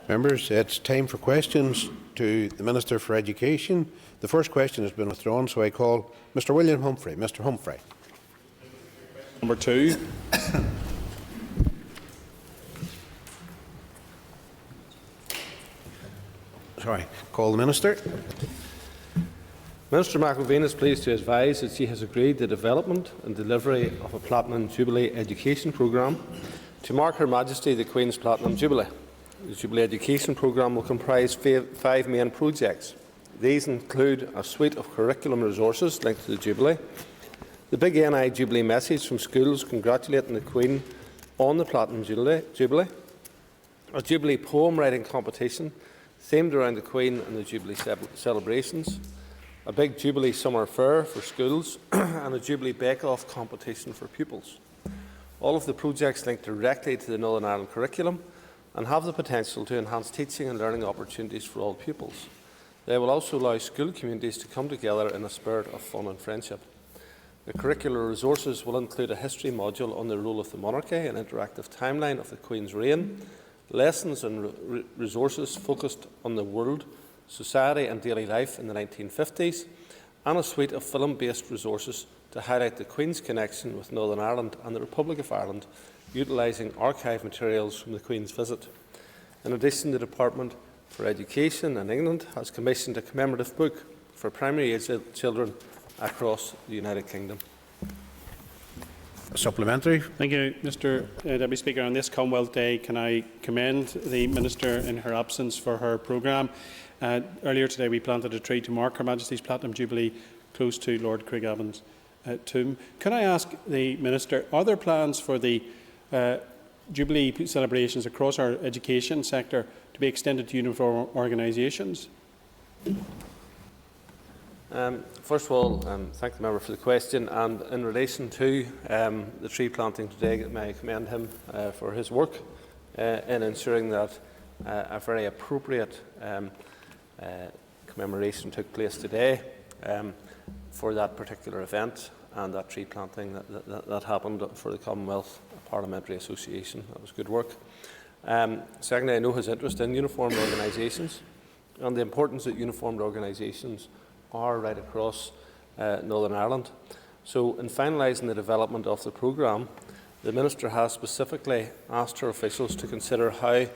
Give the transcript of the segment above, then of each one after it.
Members, it's time for questions to the Minister for Education. The first question has been withdrawn, so I call Mr. William Humphrey. Mr. Humphrey. Number 2. Sorry. Call the Minister. Minister McIlveen is pleased to advise that she has agreed the development and delivery of a Platinum Jubilee education programme to mark Her Majesty the Queen's Platinum Jubilee. The Jubilee education programme will comprise 5 main projects. These include a suite of curriculum resources linked to the Jubilee, the Big NI Jubilee message from schools congratulating the Queen on the Platinum Jubilee, a Jubilee poem writing competition themed around the Queen and the Jubilee celebrations, a big Jubilee summer fair for schools and a Jubilee bake-off competition for pupils. All of the projects link directly to the Northern Ireland curriculum and have the potential to enhance teaching and learning opportunities for all pupils. They will also allow school communities to come together in a spirit of fun and friendship. The curricular resources will include a history module on the role of the monarchy, an interactive timeline of the Queen's reign, lessons and resources focused on the world, society and daily life in the 1950s, and a suite of film-based resources to highlight the Queen's connection with Northern Ireland and the Republic of Ireland, utilising archive materials from the Queen's visit. In addition, the Department for Education in England has commissioned a commemorative book for primary-age children across the United Kingdom. Supplementary. Thank you, Mr. Deputy Speaker. On this Commonwealth Day, can I commend the Minister in her absence for her programme. Earlier today, we planted a tree to mark Her Majesty's Platinum Jubilee close to Lord Craigavon's tomb. Can I ask the Minister, are there plans for the Jubilee celebrations across our education sector to be extended to uniform organisations? First of all, thank the member for the question. And in relation to the tree planting today, may I commend him for his work in ensuring that a very appropriate commemoration took place today for that particular event and that tree planting that happened for the Commonwealth Parliamentary Association. That was good work. Secondly, I know his interest in uniformed organisations and the importance that uniformed organisations are right across Northern Ireland. So in finalising the development of the programme, the Minister has specifically asked her officials to consider how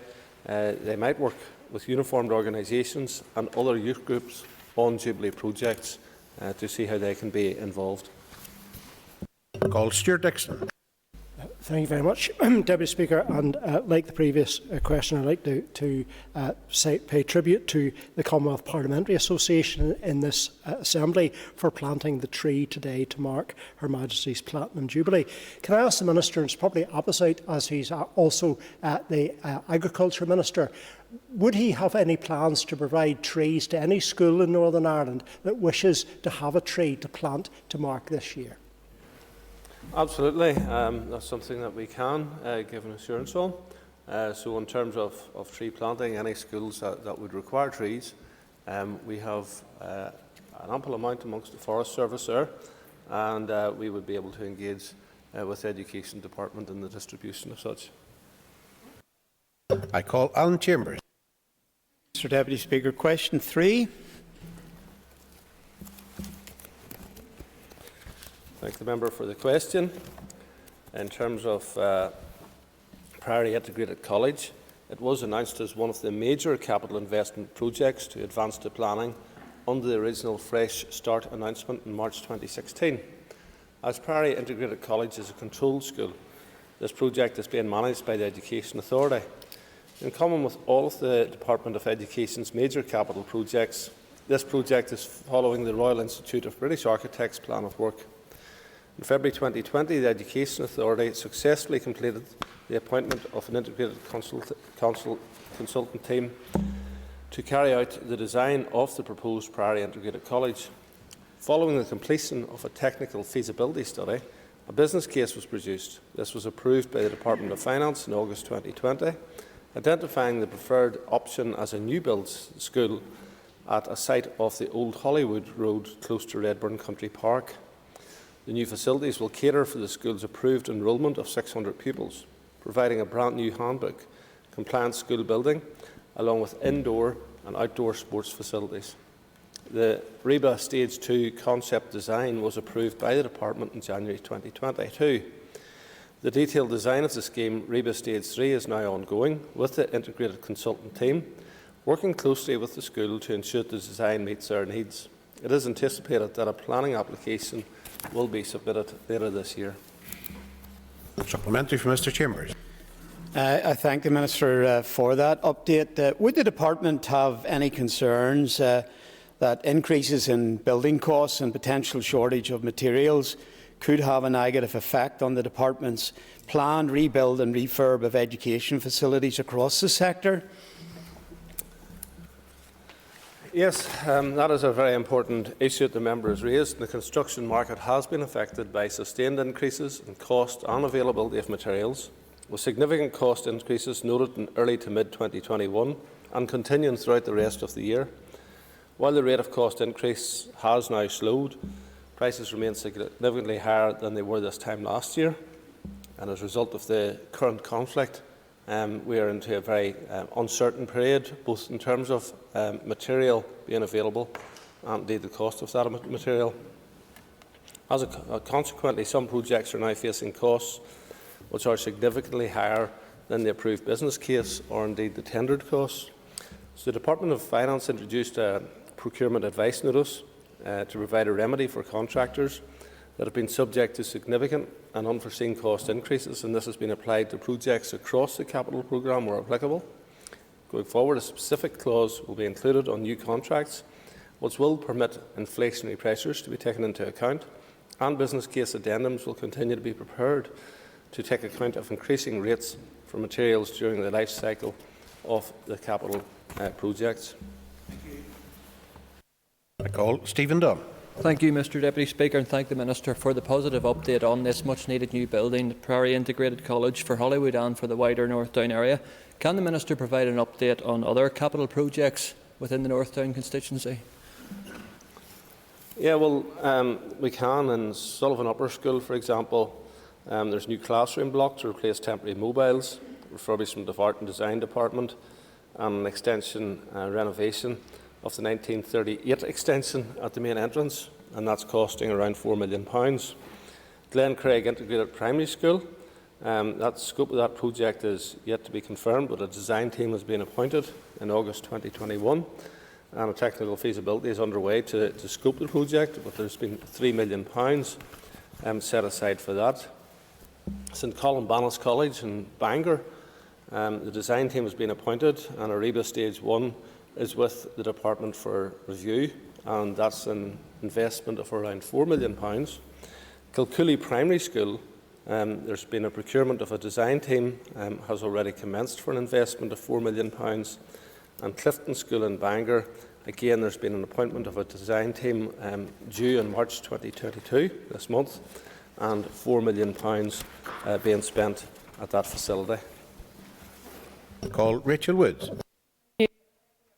they might work with uniformed organisations and other youth groups on Jubilee projects to see how they can be involved. Call Stuart Dixon. Thank you very much, Deputy Speaker. And like the previous question, I'd like to pay tribute to the Commonwealth Parliamentary Association in this Assembly for planting the tree today to mark Her Majesty's Platinum Jubilee. Can I ask the Minister, and it's probably opposite as he's also the Agriculture Minister, would he have any plans to provide trees to any school in Northern Ireland that wishes to have a tree to plant to mark this year? Absolutely. That's something that we can give an assurance on. So in terms of tree planting, any schools that would require trees, we have an ample amount amongst the Forest Service there, and we would be able to engage with the Education Department in the distribution of such. I call Alan Chambers. Mr. Deputy Speaker, question 3. Thank the member for the question. In terms of Priory Integrated College, it was announced as one of the major capital investment projects to advance to planning under the original Fresh Start announcement in March 2016. As Priory Integrated College is a controlled school, this project is being managed by the Education Authority. In common with all of the Department of Education's major capital projects, this project is following the Royal Institute of British Architects plan of work. In February 2020, the Education Authority successfully completed the appointment of an integrated consultant team to carry out the design of the proposed Priory Integrated College. Following the completion of a technical feasibility study, a business case was produced. This was approved by the Department of Finance in August 2020, identifying the preferred option as a new build school at a site off the Old Hollywood Road close to Redburn Country Park. The new facilities will cater for the school's approved enrolment of 600 pupils, providing a brand new handbook, compliant school building along with indoor and outdoor sports facilities. The REBA Stage 2 concept design was approved by the Department in January 2022. The detailed design of the scheme, REBA Stage 3, is now ongoing with the integrated consultant team, working closely with the school to ensure the design meets their needs. It is anticipated that a planning application will be submitted later this year. Supplementary from Mr. Chambers. I thank the Minister for that update. Would the Department have any concerns that increases in building costs and potential shortage of materials could have a negative effect on the Department's planned rebuild and refurb of education facilities across the sector? Yes, that is a very important issue that the member has raised. The construction market has been affected by sustained increases in cost and availability of materials, with significant cost increases noted in early to mid-2021 and continuing throughout the rest of the year. While the rate of cost increase has now slowed, prices remain significantly higher than they were this time last year. And as a result of the current conflict, we are into a very uncertain period, both in terms of material being available and indeed the cost of that material. Consequently, some projects are now facing costs which are significantly higher than the approved business case or indeed the tendered costs. So the Department of Finance introduced a procurement advice notice to provide a remedy for contractors that have been subject to significant and unforeseen cost increases, and this has been applied to projects across the capital programme where applicable. Going forward, a specific clause will be included on new contracts, which will permit inflationary pressures to be taken into account, and business case addendums will continue to be prepared to take account of increasing rates for materials during the life cycle of the capital projects. I call Stephen Dunn. Thank you, Mr Deputy Speaker, and thank the Minister for the positive update on this much-needed new building, Priory Integrated College for Holywood and for the wider North Down area. Can the Minister provide an update on other capital projects within the North Down constituency? Yeah, well, we can. In Sullivan Upper School, for example, there's new classroom blocks to replace temporary mobiles, refurbishment of Art and Design Department, and an extension renovation of the 1938 extension at the main entrance, and that's costing around £4 million. Glencraig Integrated Primary School, that scope of that project is yet to be confirmed, but a design team has been appointed in August 2021, and a technical feasibility is underway to scope the project, but there's been £3 million set aside for that. St Columbanus College in Bangor, the design team has been appointed, and REBA Stage 1 is with the Department for review, and that's an investment of around £4 million. Kilcooley Primary School, there's been a procurement of a design team, has already commenced for an investment of £4 million. And Clifton School in Bangor, again there's been an appointment of a design team due in March 2022, this month, and £4 million being spent at that facility. I call Rachel Woods.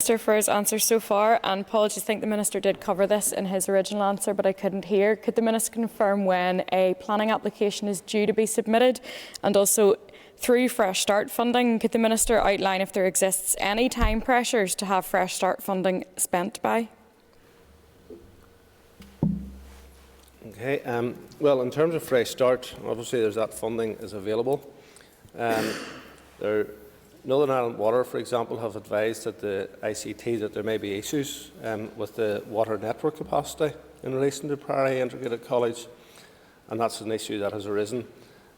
Minister for his answer so far, and apologies, I think the Minister did cover this in his original answer, but I couldn't hear. Could the Minister confirm when a planning application is due to be submitted? And also, through Fresh Start funding, could the Minister outline if there exists any time pressures to have Fresh Start funding spent by? Okay, well, in terms of Fresh Start, obviously there's that funding is available. Northern Ireland Water, for example, have advised at the ICT that there may be issues with the water network capacity in relation to Priory Integrated College, and that's an issue that has arisen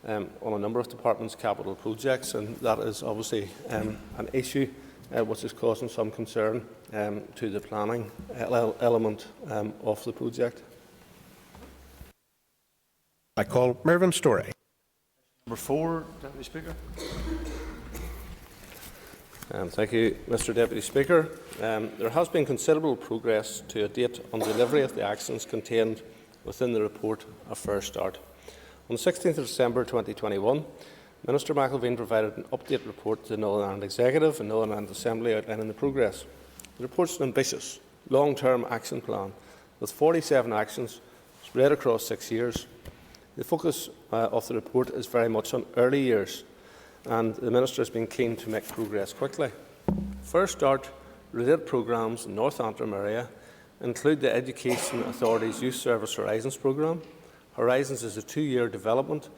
on a number of departments' capital projects, and that is obviously an issue which is causing some concern to the planning element of the project. I call Mervyn Storey. Number 4, Deputy Speaker. Thank you, Mr Deputy Speaker. There has been considerable progress to a date on delivery of the actions contained within the report of Fresh Start. On 16 December 2021, Minister McElveen provided an update report to the Northern Ireland Executive and Northern Ireland Assembly outlining the progress. The report is an ambitious, long-term action plan with 47 actions spread across 6 years. The focus of the report is very much on early years, and the Minister has been keen to make progress quickly. First Start related programmes in North Antrim area include the Education Authority's Youth Service Horizons programme. Horizons is a 2-year development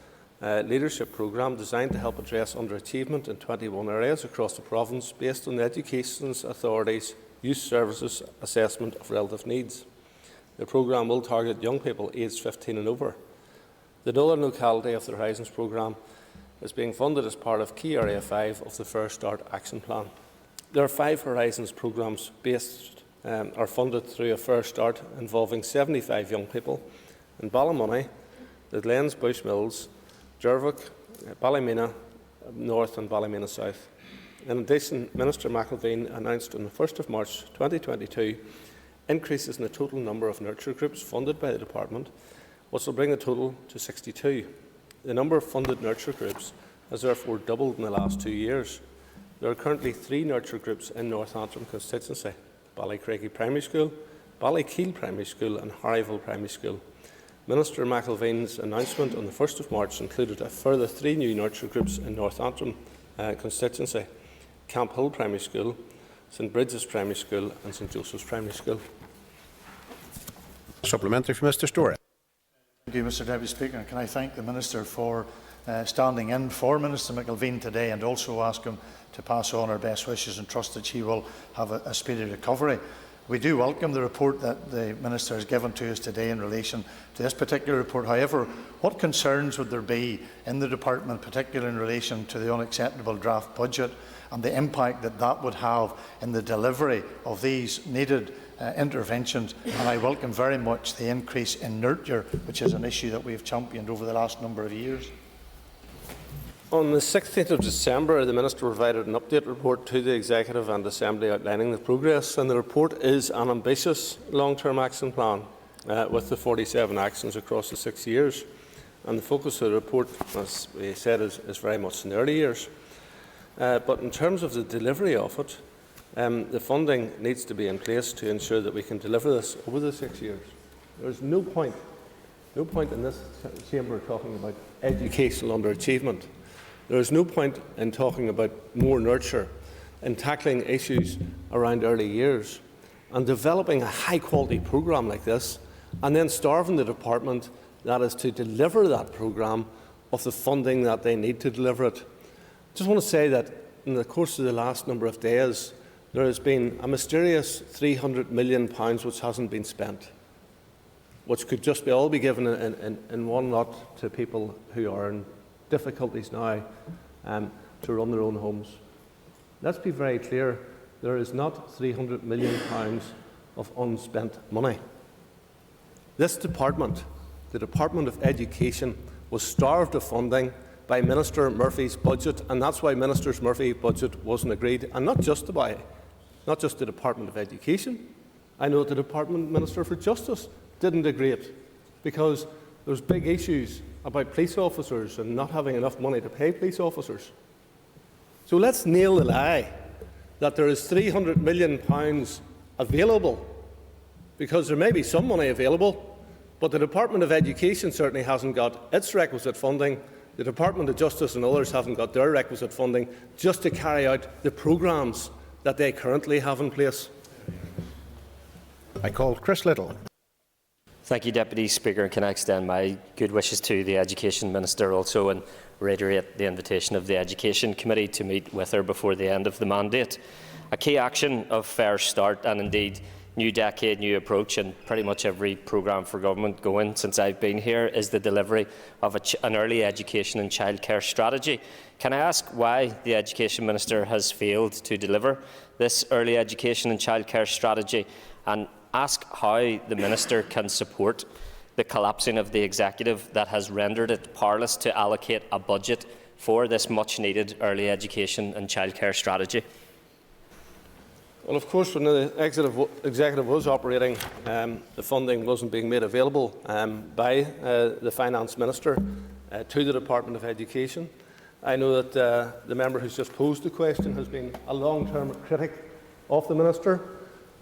leadership programme designed to help address underachievement in 21 areas across the province based on the Education Authority's Youth Services Assessment of Relative Needs. The programme will target young people aged 15 and over. The northern locality of the Horizons programme is being funded as part of Key Area 5 of the First Start Action Plan. There are 5 Horizons programmes are funded through a First Start involving 75 young people in Ballymoney, the Glens Bush Mills, Jervik, Ballymena North and Ballymena South. In addition, Minister McElveen announced on the 1st of March 2022 increases in the total number of nurture groups funded by the Department, which will bring the total to 62. The number of funded nurture groups has therefore doubled in the last 2 years. There are currently 3 nurture groups in North Antrim constituency: Ballycraigie Primary School, Ballykeel Primary School and Harryville Primary School. Minister McElveen's announcement on the 1st of March included a further 3 new nurture groups in North Antrim constituency: Camp Hill Primary School, St Bridget's Primary School and St Joseph's Primary School. Supplementary from Mr. Story. Thank you, Mr. Deputy Speaker. And can I thank the Minister for standing in for Minister McElveen today, and also ask him to pass on our best wishes and trust that she will have a speedy recovery. We do welcome the report that the Minister has given to us today in relation to this particular report. However, what concerns would there be in the Department, particularly in relation to the unacceptable draft budget and the impact that that would have in the delivery of these needed interventions? And I welcome very much the increase in nurture, which is an issue that we have championed over the last number of years. On the 16th of December, the Minister provided an update report to the Executive and Assembly outlining the progress, and the report is an ambitious long-term action plan with the 47 actions across the 6 years. And the focus of the report, as we said, is very much in the early years. But in terms of the delivery of it, the funding needs to be in place to ensure that we can deliver this over the 6 years. There is no point in this chamber talking about educational underachievement. There is no point in talking about more nurture and tackling issues around early years and developing a high-quality programme like this and then starving the Department that is to deliver that programme of the funding that they need to deliver it. I just want to say that in the course of the last number of days, there has been a mysterious £300 million which hasn't been spent, which could just all be given in one lot to people who are in difficulties now to run their own homes. Let's be very clear, there is not £300 million of unspent money. This Department, the Department of Education, was starved of funding by Minister Murphy's budget, and that's why Minister Murphy's budget wasn't agreed, and not just the Department of Education. I know the Department Minister for Justice didn't agree it because there's big issues about police officers and not having enough money to pay police officers. So let's nail the lie that there is £300 million available, because there may be some money available, but the Department of Education certainly hasn't got its requisite funding. The Department of Justice and others haven't got their requisite funding just to carry out the programmes that they currently have in place. I call Chris Little. Thank you, Deputy Speaker, and can I extend my good wishes to the Education Minister also and reiterate the invitation of the Education Committee to meet with her before the end of the mandate. A key action of Fair Start and indeed New Decade, New Approach and pretty much every programme for government going since I've been here is the delivery of an early education and childcare strategy. Can I ask why the Education Minister has failed to deliver this early education and childcare strategy, and ask how the Minister can support the collapsing of the Executive that has rendered it powerless to allocate a budget for this much-needed early education and childcare strategy? Well, of course, when the Executive was operating, the funding wasn't being made available by the Finance Minister to the Department of Education. I know that the member who's just posed the question has been a long-term critic of the Minister,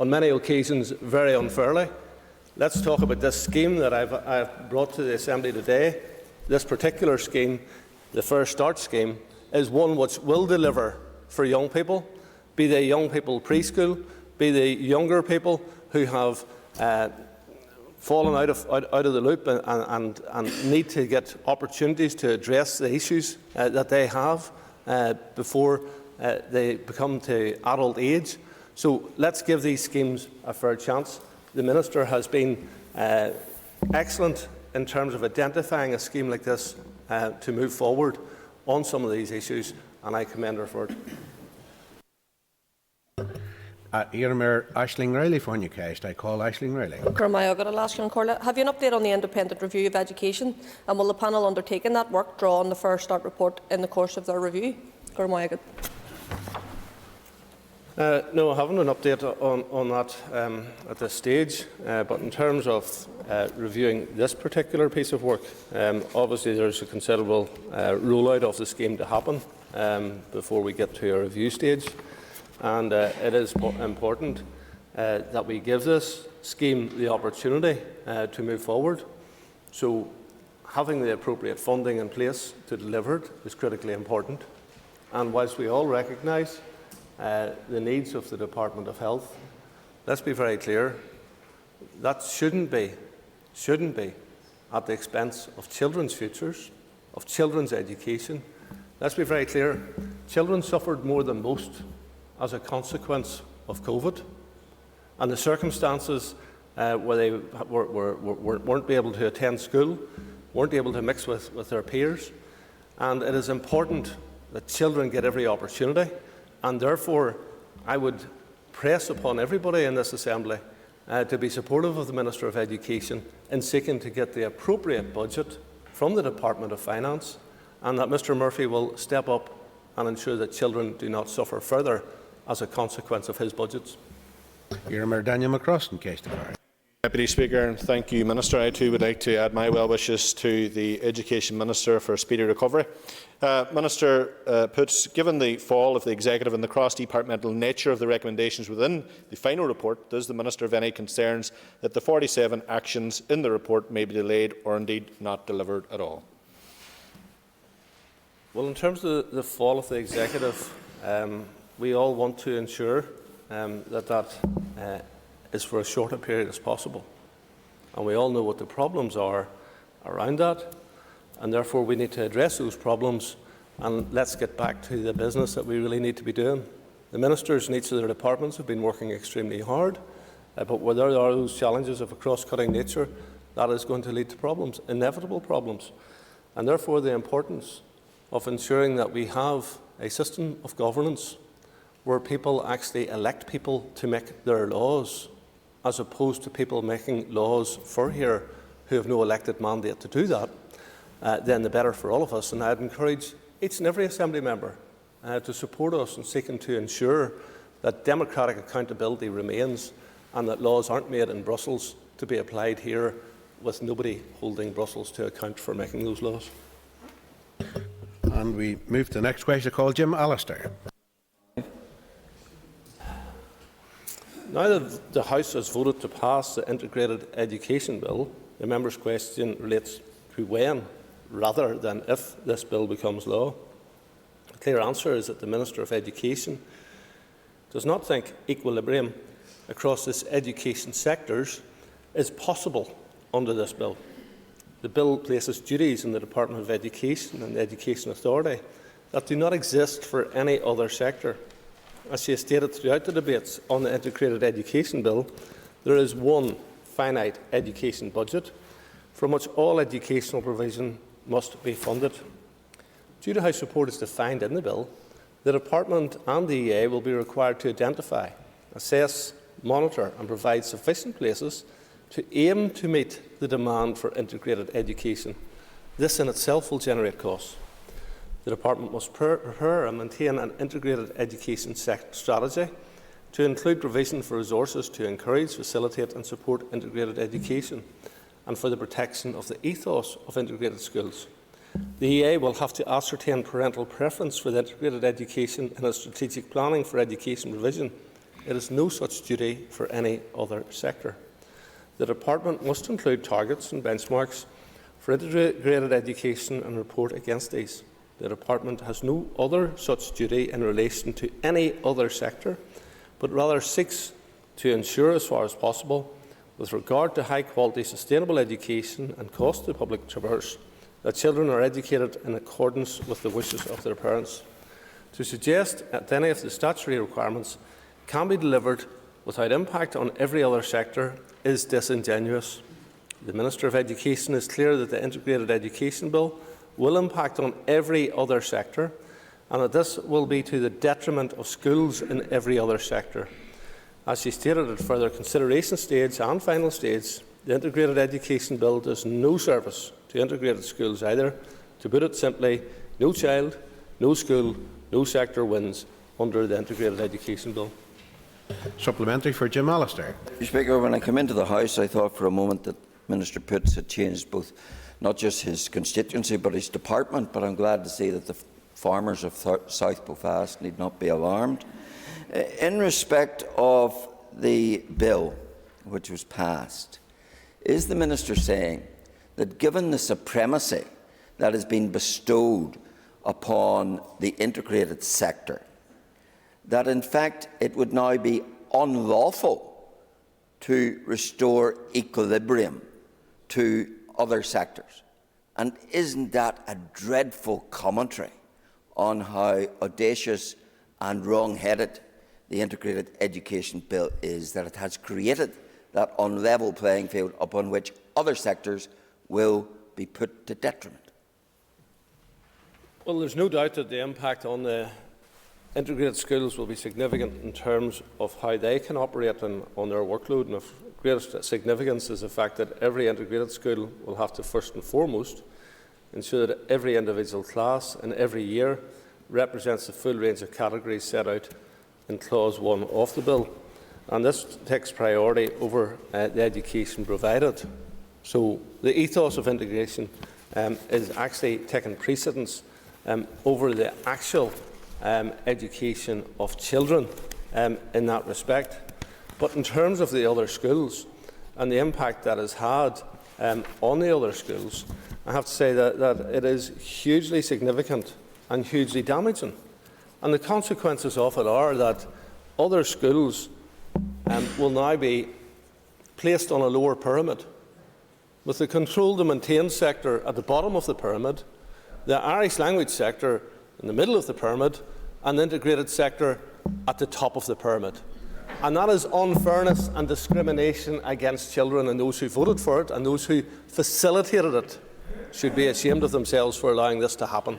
on many occasions very unfairly. Let's talk about this scheme that I've brought to the Assembly today. This particular scheme, the First Start scheme, is one which will deliver for young people. be they young people preschool, be they younger people who have fallen out of the loop and need to get opportunities to address the issues that they have before they become to adult age. So let's give these schemes a fair chance. The Minister has been excellent in terms of identifying a scheme like this to move forward on some of these issues, and I commend her for it. Mayor Aisling Riley for Newcastle. I call Aisling Riley. Have you an update on the independent review of education, and will the panel undertaking that work draw on the First Start report in the course of their review? No, I haven't an update on that at this stage, but in terms of reviewing this particular piece of work, obviously there's a considerable rollout of the scheme to happen before we get to a review stage, and it is important that we give this scheme the opportunity to move forward. So having the appropriate funding in place to deliver it is critically important, and whilst we all recognise the needs of the Department of Health, let's be very clear, that shouldn't be at the expense of children's futures, of children's education. Let's be very clear, children suffered more than most as a consequence of COVID, and the circumstances where they weren't able to attend school, weren't able to mix with their peers, and it is important that children get every opportunity. And therefore, I would press upon everybody in this Assembly to be supportive of the Minister of Education in seeking to get the appropriate budget from the Department of Finance, and that Mr Murphy will step up and ensure that children do not suffer further as a consequence of his budgets. Mayor Daniel McCrossan, Castlebar. Deputy Speaker, and thank you, Minister. I too would like to add my well wishes to the Education Minister for a speedy recovery. Minister Poots, given the fall of the Executive and the cross-departmental nature of the recommendations within the final report, does the Minister have any concerns that the 47 actions in the report may be delayed or indeed not delivered at all? Well, in terms of the fall of the Executive, we all want to ensure that is for as short a period as possible. And we all know what the problems are around that, and therefore we need to address those problems, and let's get back to the business that we really need to be doing. The ministers in each of their departments have been working extremely hard, but where there are those challenges of a cross-cutting nature, that is going to lead to problems, inevitable problems. And therefore the importance of ensuring that we have a system of governance where people actually elect people to make their laws, as opposed to people making laws for here who have no elected mandate to do that, then the better for all of us. And I'd encourage each and every Assembly member to support us in seeking to ensure that democratic accountability remains and that laws aren't made in Brussels to be applied here with nobody holding Brussels to account for making those laws. And we move to the next question called Jim Allister. Now that the House has voted to pass the Integrated Education Bill, the member's question relates to when, rather than if, this bill becomes law. The clear answer is that the Minister of Education does not think equilibrium across this education sectors is possible under this bill. The bill places duties in the Department of Education and the Education Authority that do not exist for any other sector. As she has stated throughout the debates on the Integrated Education Bill, there is one finite education budget from which all educational provision must be funded. Due to how support is defined in the bill, the Department and the EA will be required to identify, assess, monitor and provide sufficient places to aim to meet the demand for integrated education. This in itself will generate costs. The Department must prepare and maintain an integrated education strategy to include provision for resources to encourage, facilitate and support integrated education and for the protection of the ethos of integrated schools. The EA will have to ascertain parental preference for the integrated education in its strategic planning for education provision. It is no such duty for any other sector. The Department must include targets and benchmarks for integrated education and report against these. The Department has no other such duty in relation to any other sector, but rather seeks to ensure, as far as possible, with regard to high-quality, sustainable education and cost to the public traverse, that children are educated in accordance with the wishes of their parents. To suggest that any of the statutory requirements can be delivered without impact on every other sector is disingenuous. The Minister of Education is clear that the Integrated Education Bill will impact on every other sector, and that this will be to the detriment of schools in every other sector. As she stated at further consideration stage and final stage, the Integrated Education Bill does no service to integrated schools either. To put it simply, no child, no school, no sector wins under the Integrated Education Bill. Supplementary for Jim Allister. Mr. Speaker, when I came into the House, I thought for a moment that Minister Poots had changed both not just his constituency but his department, but I'm glad to see that the farmers of South Belfast need not be alarmed. In respect of the bill which was passed, is the Minister saying that given the supremacy that has been bestowed upon the integrated sector, that in fact it would now be unlawful to restore equilibrium to other sectors? And isn't that a dreadful commentary on how audacious and wrong-headed the Integrated Education Bill is, that it has created that unlevel playing field upon which other sectors will be put to detriment? Well, there's no doubt that the impact on the integrated schools will be significant in terms of how they can operate on their workload, and of greatest significance is the fact that every integrated school will have to first and foremost ensure that every individual class and every year represents the full range of categories set out in Clause 1 of the bill, and this takes priority over the education provided. So the ethos of integration is actually taking precedence over the actual education of children in that respect. But in terms of the other schools and the impact that has had on the other schools, I have to say that it is hugely significant and hugely damaging. And the consequences of it are that other schools will now be placed on a lower pyramid, with the controlled and maintained sector at the bottom of the pyramid, the Irish language sector in the middle of the pyramid, and the integrated sector at the top of the pyramid. And that is unfairness and discrimination against children, and those who voted for it and those who facilitated it should be ashamed of themselves for allowing this to happen.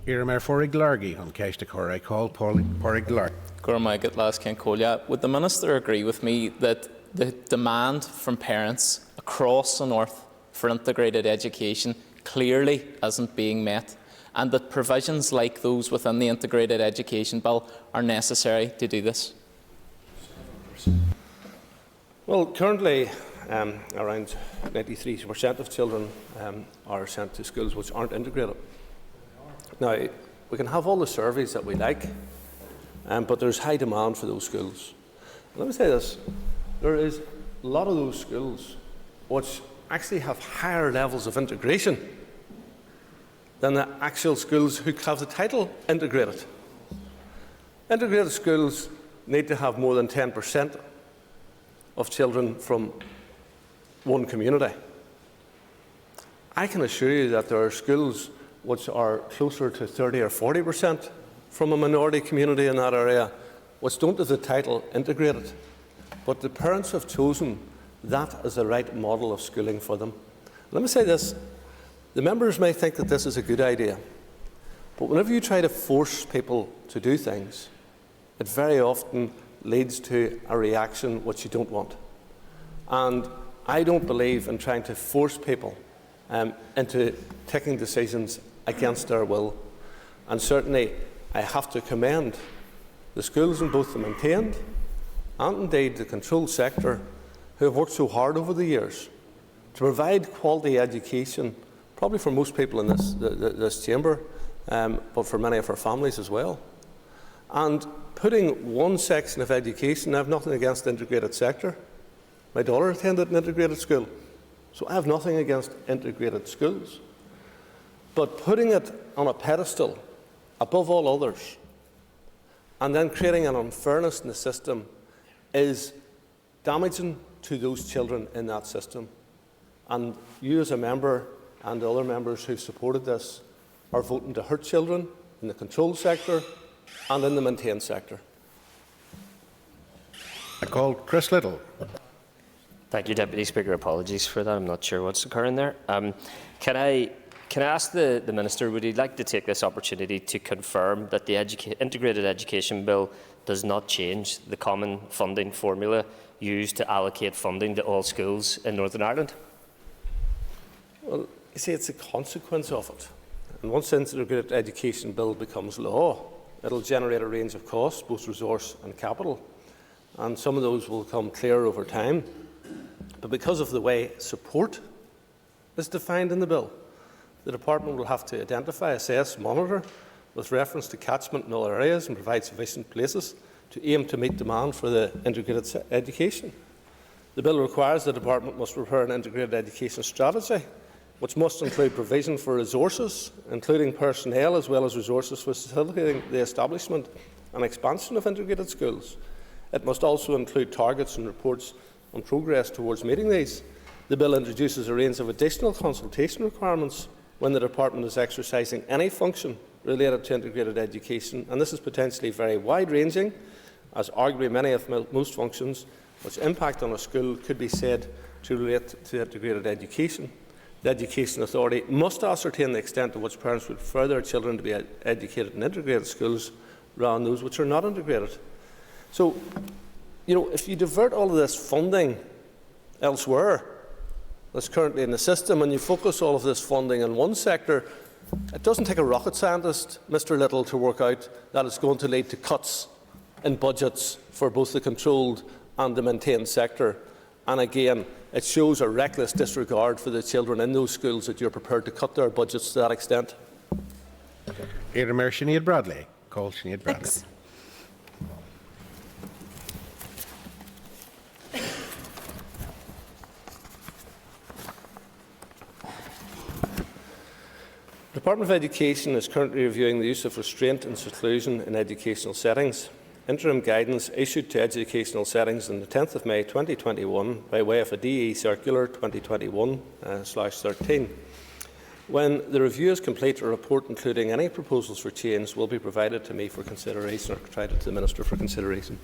Iramar Forig Largy on Cashtakor. I call Forig Largy. Would the Minister agree with me that the demand from parents across the North for integrated education clearly isn't being met, and that provisions like those within the Integrated Education Bill are necessary to do this? Well, currently around 93% of children are sent to schools which aren't integrated. Now, we can have all the surveys that we like, but there's high demand for those schools. Let me say this, there is a lot of those schools which actually have higher levels of integration than the actual schools who have the title integrated. Integrated schools need to have more than 10% of children from one community. I can assure you that there are schools which are closer to 30 or 40% from a minority community in that area, which don't have the title integrated. But the parents have chosen that as the right model of schooling for them. Let me say this, the members may think that this is a good idea, but whenever you try to force people to do things, it very often leads to a reaction which you don't want. And I don't believe in trying to force people into taking decisions against their will. And certainly I have to commend the schools in both the maintained and indeed the controlled sector who have worked so hard over the years to provide quality education, probably for most people in this chamber, but for many of our families as well. And putting one section of education, I have nothing against the integrated sector. My daughter attended an integrated school, so I have nothing against integrated schools. But putting it on a pedestal above all others and then creating an unfairness in the system is damaging to those children in that system. And you as a member and the other members who supported this are voting to hurt children in the controlled sector and in the maintained sector. I call Chris Little. Thank you, Deputy Speaker. Apologies for that. I'm not sure what's occurring there. Can I ask the Minister, would he like to take this opportunity to confirm that the Integrated Education Bill does not change the common funding formula used to allocate funding to all schools in Northern Ireland? Well, you see, it's a consequence of it. And once the Integrated Education Bill becomes law, it will generate a range of costs, both resource and capital. And some of those will become clear over time. But because of the way support is defined in the bill, the Department will have to identify, assess, monitor with reference to catchment in all areas and provide sufficient places to aim to meet demand for the integrated education. The bill requires the Department must prepare an integrated education strategy, which must include provision for resources, including personnel, as well as resources for facilitating the establishment and expansion of integrated schools. It must also include targets and reports on progress towards meeting these. The bill introduces a range of additional consultation requirements when the Department is exercising any function related to integrated education, and this is potentially very wide-ranging, as arguably many of most functions which impact on a school could be said to relate to integrated education. The Education Authority must ascertain the extent to which parents would prefer their children to be educated in integrated schools rather than those which are not integrated. So, if you divert all of this funding elsewhere that's currently in the system and you focus all of this funding in one sector, it doesn't take a rocket scientist, Mr. Little, to work out that it's going to lead to cuts in budgets for both the controlled and the maintained sector. And again, it shows a reckless disregard for the children in those schools that you're prepared to cut their budgets to that extent. Sinead Bradley. Call Sinead Bradley. Thanks. The Department of Education is currently reviewing the use of restraint and seclusion in educational settings. Interim guidance issued to educational settings on the 10th of May 2021 by way of a DE Circular 2021/13. When the review is complete, a report including any proposals for change will be provided to me for consideration, or provided to the Minister for consideration.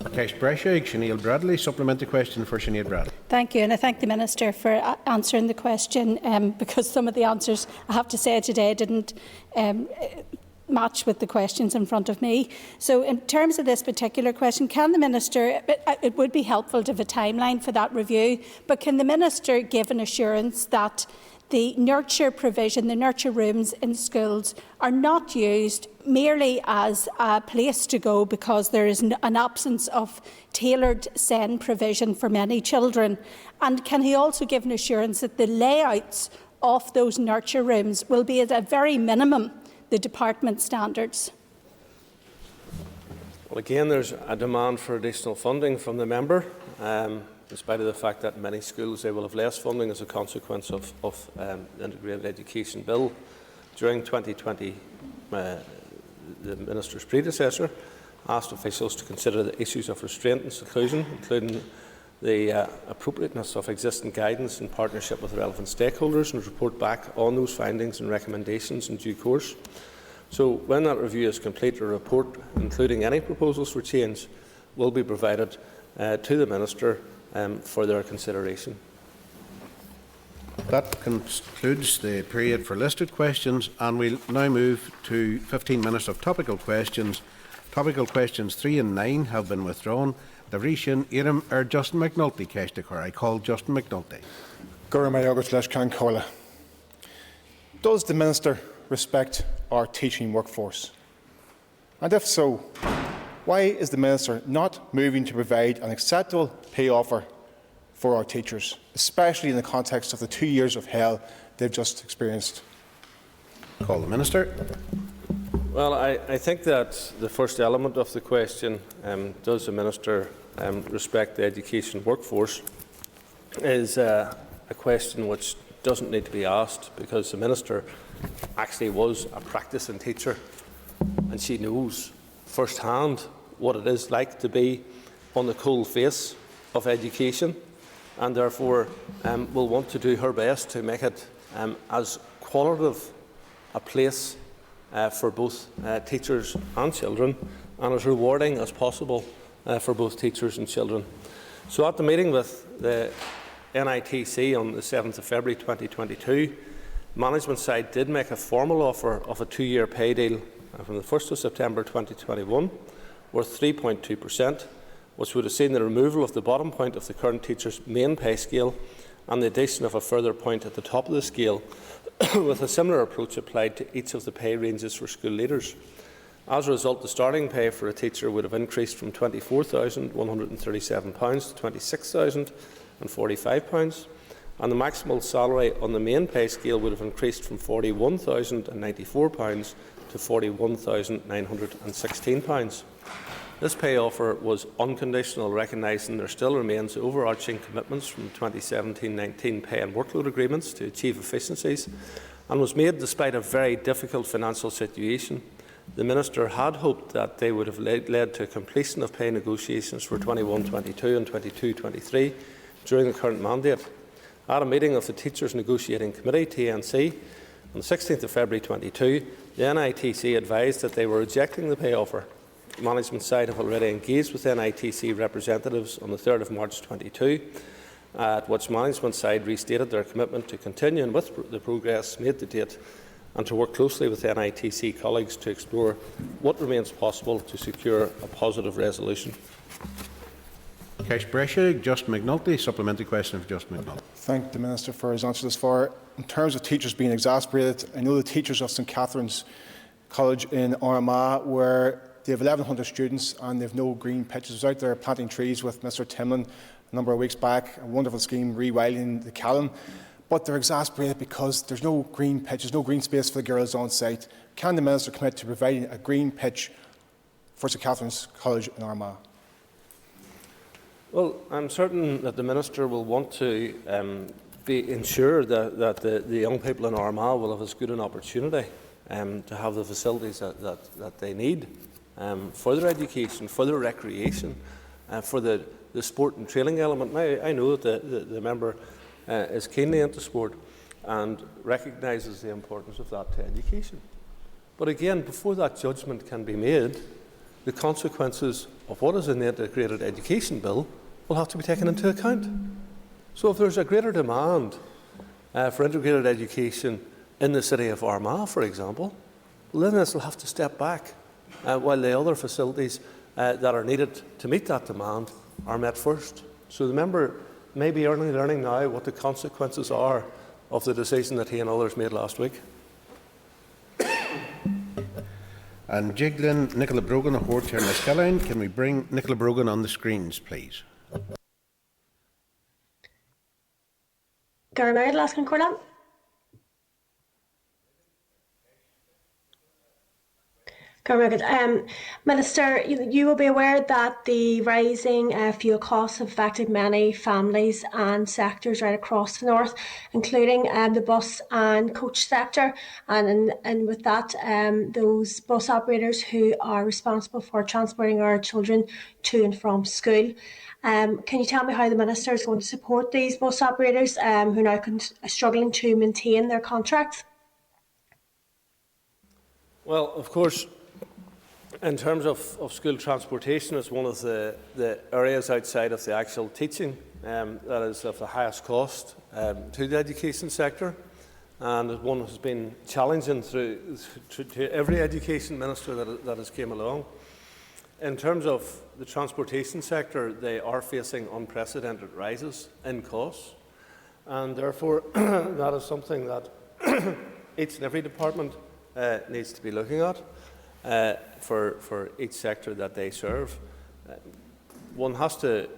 Sinead Bradley. Supplementary question for Sinead Bradley. Thank you, and I thank the Minister for answering the question, because some of the answers, I have to say today, didn't match with the questions in front of me. So in terms of this particular question, can the Minister, it would be helpful to have a timeline for that review, but can the Minister give an assurance that the nurture provision, the nurture rooms in schools are not used merely as a place to go because there is an absence of tailored SEN provision for many children? And can he also give an assurance that the layouts of those nurture rooms will be at a very minimum the department standards? Well, again, there's a demand for additional funding from the member, in spite of the fact that many schools they will have less funding as a consequence of the Integrated Education Bill. During 2020, the Minister's predecessor asked officials to consider the issues of restraint and seclusion, including the appropriateness of existing guidance in partnership with relevant stakeholders, and report back on those findings and recommendations in due course. So when that review is complete, a report, including any proposals for change, will be provided to the Minister for their consideration. That concludes the period for listed questions, and we'll now move to 15 minutes of topical questions. Topical questions 3 and 9 have been withdrawn. The Restraint, Antrim, Justin McNulty Kestikar. I call Justin McNulty. Does the Minister respect our teaching workforce? And if so, why is the Minister not moving to provide an acceptable pay offer for our teachers, especially in the context of the 2 years of hell they've just experienced? Call the Minister. Well, I think that the first element of the question, does the Minister respect the education workforce, is a question which doesn't need to be asked, because the Minister actually was a practising teacher and she knows firsthand what it is like to be on the cold face of education, and therefore will want to do her best to make it as qualitative a place for both teachers and children, and as rewarding as possible for both teachers and children. So at the meeting with the NITC on the 7th of February 2022, management side did make a formal offer of a 2-year pay deal from the 1st of September 2021 worth 3.2%, which would have seen the removal of the bottom point of the current teacher's main pay scale and the addition of a further point at the top of the scale, with a similar approach applied to each of the pay ranges for school leaders. As a result, the starting pay for a teacher would have increased from £24,137 to £26,045, and the maximal salary on the main pay scale would have increased from £41,094 to £41,916. This pay offer was unconditional, recognising there still remains overarching commitments from 2017-19 pay and workload agreements to achieve efficiencies, and was made despite a very difficult financial situation. The Minister had hoped that they would have led to a completion of pay negotiations for 21-22 and 22-23 during the current mandate. At a meeting of the Teachers Negotiating Committee, TNC, on the 16th of February 2022, the NITC advised that they were rejecting the pay offer. Management side have already engaged with NITC representatives on the 3rd of March 2022, at which management side restated their commitment to continuing with the progress made to date and to work closely with NITC colleagues to explore what remains possible to secure a positive resolution. Cash Brescia, Just McNulty. Supplementary question for Just McNulty. Thank the Minister for his answer thus far. In terms of teachers being exasperated, I know the teachers of St Catherine's College in Armagh, where they have 1,100 students and they have no green pitches. I was out there planting trees with Mr Timlin a number of weeks back, a wonderful scheme rewilding the Callan. But they're exasperated because there's no green pitches, no green space for the girls on site. Can the Minister commit to providing a green pitch for St Catherine's College in Armagh? Well, I'm certain that the Minister will want to ensure that the young people in Armagh will have as good an opportunity to have the facilities that they need for their education, for their recreation, for the sport and training element. Now, I know that the member is keenly into sport and recognises the importance of that to education. But again, before that judgment can be made, the consequences of what is in the Integrated Education Bill will have to be taken into account. So if there's a greater demand for integrated education in the city of Armagh, for example, well, then this will have to step back while the other facilities that are needed to meet that demand are met first. So the member may be only learning now what the consequences are of the decision that he and others made last week. And Jiglin Nicola Brogan of Ward Chair Liscallan. Can we bring Nicola Brogan on the screens, please? Minister, you will be aware that the rising fuel costs have affected many families and sectors right across the north, including the bus and coach sector, and with that, those bus operators who are responsible for transporting our children to and from school. Can you tell me how the Minister is going to support these bus operators who are now struggling to maintain their contracts? Well, of course, in terms of school transportation, it's one of the areas outside of the actual teaching that is of the highest cost to the education sector, and one has been challenging to every education minister that has came along. In terms of the transportation sector, they are facing unprecedented rises in costs, and therefore that is something that each and every department needs to be looking at. For each sector that they serve. One has to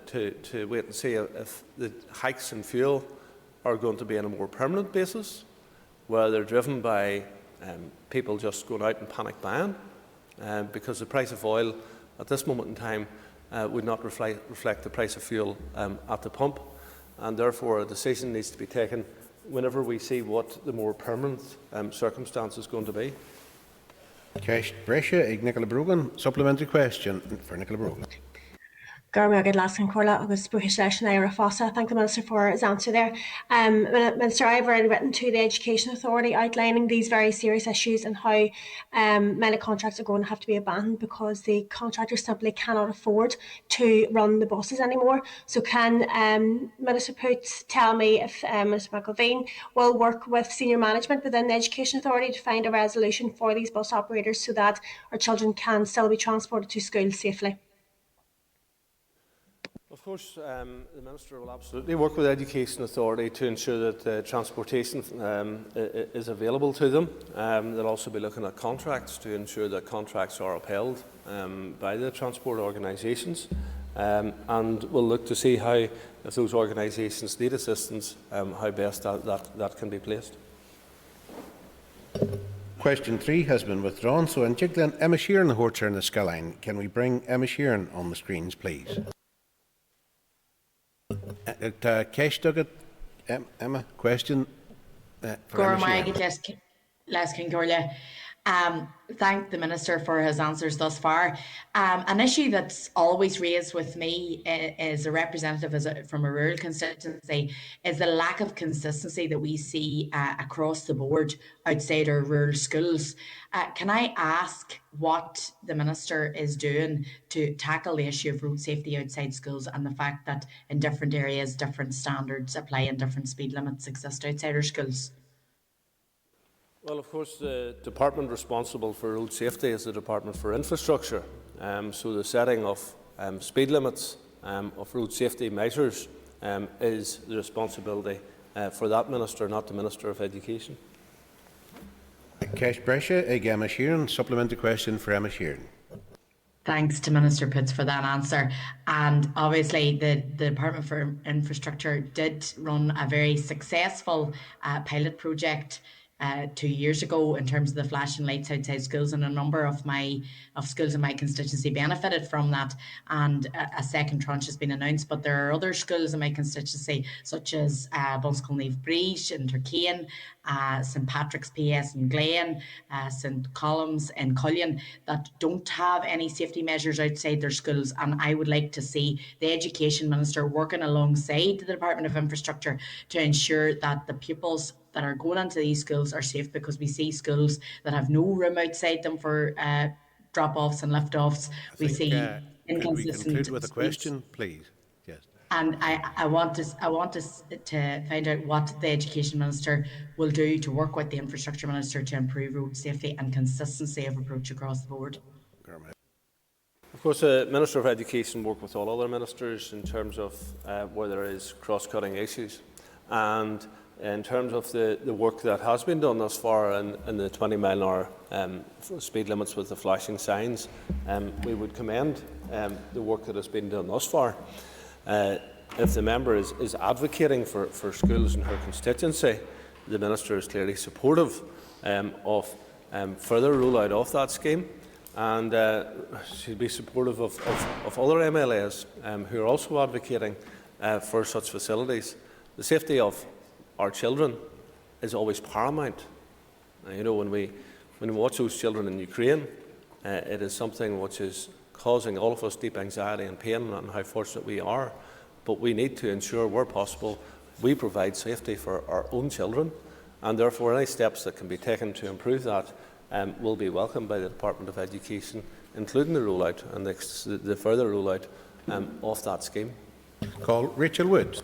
wait and see if the hikes in fuel are going to be on a more permanent basis, where they're driven by people just going out and panic buying, because the price of oil at this moment in time would not reflect the price of fuel at the pump, and therefore a decision needs to be taken whenever we see what the more permanent circumstance is going to be. Ceist Brescia ag Nicola Brogan. Supplementary question for Nicola Brogan. Garmagad Laskin Corla, August British Session Ira Fossa. Thank the Minister for his answer there. Minister, I've already written to the Education Authority outlining these very serious issues and how many contracts are going to have to be abandoned because the contractors simply cannot afford to run the buses anymore. So can Minister Poots tell me if Minister McElveen will work with senior management within the Education Authority to find a resolution for these bus operators so that our children can still be transported to school safely? Of course, the Minister will absolutely work with the Education Authority to ensure that transportation is available to them. They'll also be looking at contracts to ensure that contracts are upheld by the transport organisations. And we'll look to see how, if those organisations need assistance, how best that can be placed. Question 3 has been withdrawn. So in Jiglan, Emma Sheeran, the Horcher and the Skyline. Can we bring Emma Sheeran on the screens, please? Ceist Dugat, Emma, question for Emma Sheeran. Thank the Minister for his answers thus far. An issue that's always raised with me as a representative from a rural constituency is the lack of consistency that we see across the board outside our rural schools. Can I ask what the Minister is doing to tackle the issue of road safety outside schools and the fact that in different areas different standards apply and different speed limits exist outside our schools? Well, of course, the department responsible for road safety is the Department for Infrastructure. So the setting of speed limits, of road safety measures, is the responsibility for that Minister, not the Minister of Education. Ceist Brescia ag Emma Sheeran. Supplementary question for Emma Sheeran. Thanks to Minister Poots for that answer. And obviously the Department for Infrastructure did run a very successful pilot project 2 years ago in terms of the flashing lights outside schools, and a number of schools in my constituency benefited from that, and a second tranche has been announced. But there are other schools in my constituency such as Bunscombe Breach in Turkane, St Patrick's PS in Glen, St Columns in Cullion that don't have any safety measures outside their schools, and I would like to see the Education Minister working alongside the Department of Infrastructure to ensure that the pupils that are going into these schools are safe, because we see schools that have no room outside them for drop-offs and lift-offs. We see inconsistent. Could we conclude with a question, please? Yes. And I want to find out what the Education Minister will do to work with the Infrastructure Minister to improve road safety and consistency of approach across the board. Of course, the Minister of Education works with all other ministers in terms of where there is cross-cutting issues. And in terms of the work that has been done thus far in the 20-mile-an-hour speed limits with the flashing signs, we would commend the work that has been done thus far. If the member is advocating for schools in her constituency, the Minister is clearly supportive of further rollout of that scheme, and she'll be supportive of other MLAs who are also advocating for such facilities. The safety of our children is always paramount. You know, when we watch those children in Ukraine, it is something which is causing all of us deep anxiety and pain, and how fortunate we are. But we need to ensure, where possible, we provide safety for our own children, and therefore any steps that can be taken to improve that will be welcomed by the Department of Education, including the rollout and the further rollout of that scheme. Call Rachel Wood.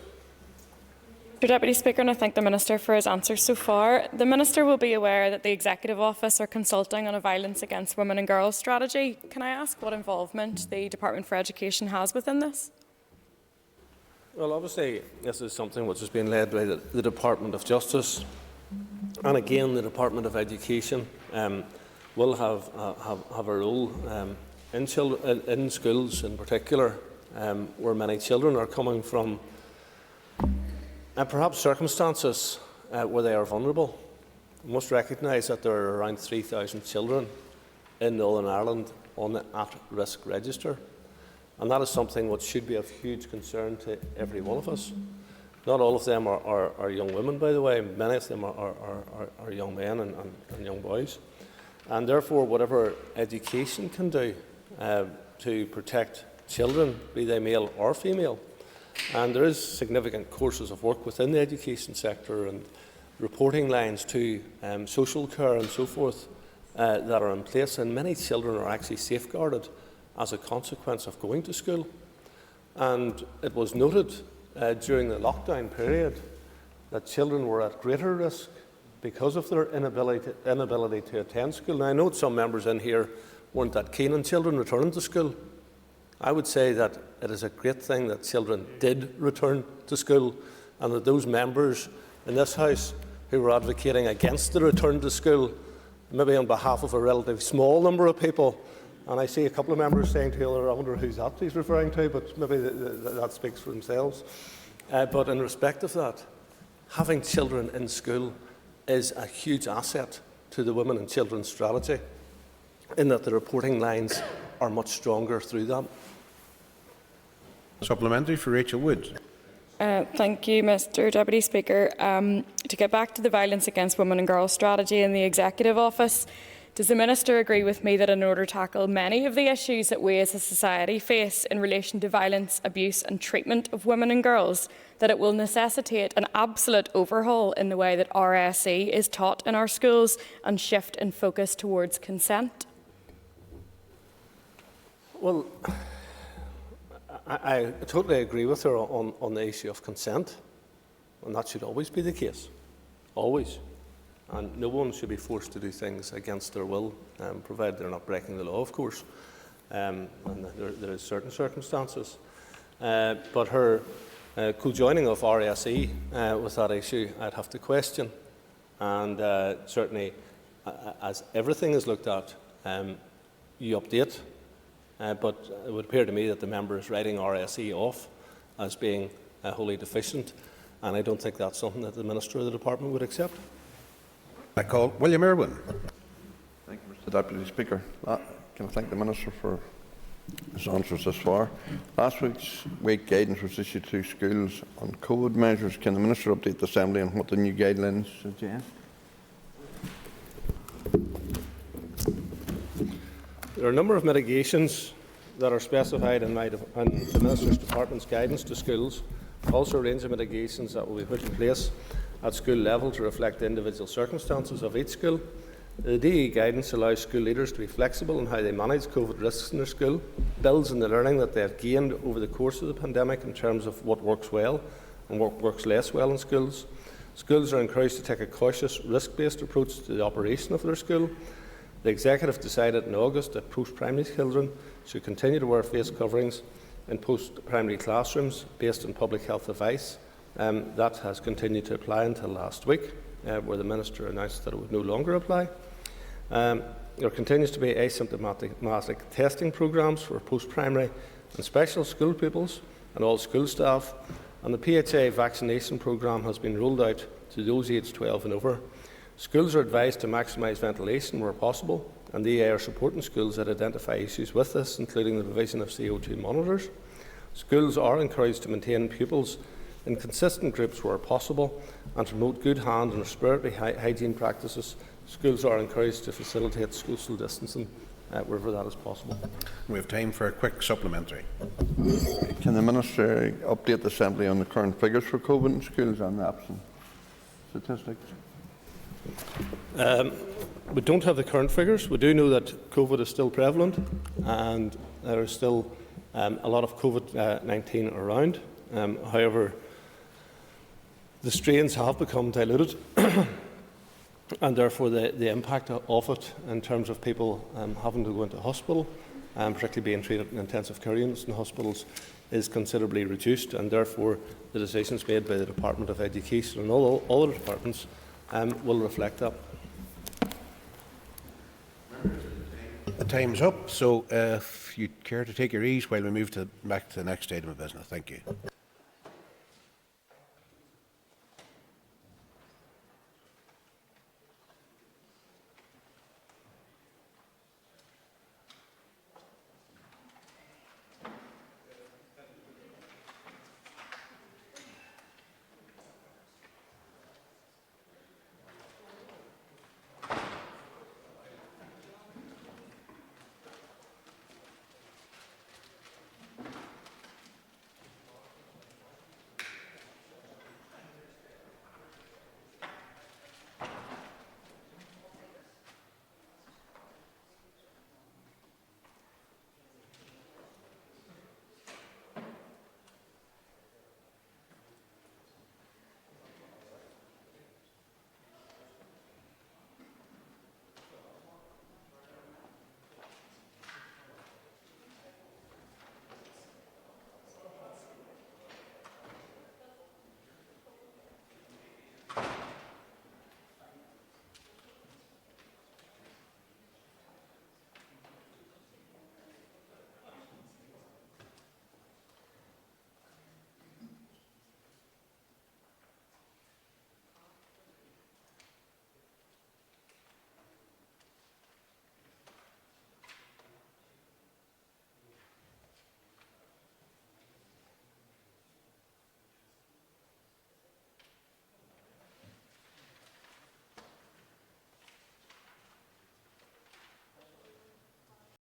Mr Deputy Speaker, and I thank the Minister for his answers so far. The Minister will be aware that the Executive Office are consulting on a violence against women and girls strategy. Can I ask what involvement the Department for Education has within this? Well, obviously, this is something which has been led by the Department of Justice, and again, the Department of Education will have a role in schools, in particular, where many children are coming from. And perhaps circumstances where they are vulnerable. We must recognise that there are around 3,000 children in Northern Ireland on the at-risk register, and that is something which should be of huge concern to every one of us. Not all of them are young women, by the way. Many of them are young men and young boys. And therefore, whatever education can do to protect children, be they male or female, and there is significant courses of work within the education sector and reporting lines to social care and so forth that are in place, and many children are actually safeguarded as a consequence of going to school. And it was noted during the lockdown period that children were at greater risk because of their inability to attend school. Now, I know some members in here weren't that keen on children returning to school. I would say that it is a great thing that children did return to school, and that those members in this House who were advocating against the return to school, maybe on behalf of a relatively small number of people, and I see a couple of members saying to the other, I wonder who's that he's referring to, but maybe that speaks for themselves. But in respect of that, having children in school is a huge asset to the women and children strategy, in that the reporting lines are much stronger through that. Supplementary for Rachel Wood. Thank you, Mr Deputy Speaker. To get back to the Violence Against Women and Girls strategy in the Executive Office, does the Minister agree with me that in order to tackle many of the issues that we as a society face in relation to violence, abuse and treatment of women and girls, that it will necessitate an absolute overhaul in the way that RSE is taught in our schools and shift in focus towards consent? Well, I totally agree with her on the issue of consent, and that should always be the case, always. And no one should be forced to do things against their will, provided they're not breaking the law, of course. And there is certain circumstances. But her co-joining of RSE with that issue, I'd have to question. And certainly, as everything is looked at, you update. But it would appear to me that the member is writing RSE off as being wholly deficient, and I don't think that's something that the Minister or the Department would accept. I call William Irwin. Thank you, Mr Deputy Speaker. Can I thank the Minister for his answers thus far. Last week guidance was issued to schools on COVID measures. Can the Minister update the Assembly on what the new guidelines suggest? There are a number of mitigations that are specified in the Minister's Department's guidance to schools, also a range of mitigations that will be put in place at school level to reflect the individual circumstances of each school. The DE guidance allows school leaders to be flexible in how they manage COVID risks in their school, builds on the learning that they have gained over the course of the pandemic in terms of what works well and what works less well in schools. Schools are encouraged to take a cautious, risk-based approach to the operation of their school. The Executive decided in August that post-primary children should continue to wear face coverings in post-primary classrooms based on public health advice. That has continued to apply until last week, where the Minister announced that it would no longer apply. There continues to be asymptomatic testing programmes for post-primary and special school pupils and all school staff, and the PHA vaccination programme has been rolled out to those aged 12 and over. Schools are advised to maximise ventilation where possible, and the EA are supporting schools that identify issues with this, including the provision of CO2 monitors. Schools are encouraged to maintain pupils in consistent groups where possible and to promote good hand and respiratory hygiene practices. Schools are encouraged to facilitate social distancing wherever that is possible. We have time for a quick supplementary. Can the Minister update the Assembly on the current figures for COVID in schools and the absent statistics? We don't have the current figures. We do know that COVID is still prevalent and there is still a lot of COVID-19 around. However, the strains have become diluted and therefore the impact of it in terms of people having to go into hospital, particularly being treated in intensive care units in hospitals, is considerably reduced, and therefore the decisions made by the Department of Education and all other departments will reflect that. The time's up, so if you care to take your ease while we move back to the next item of business. Thank you.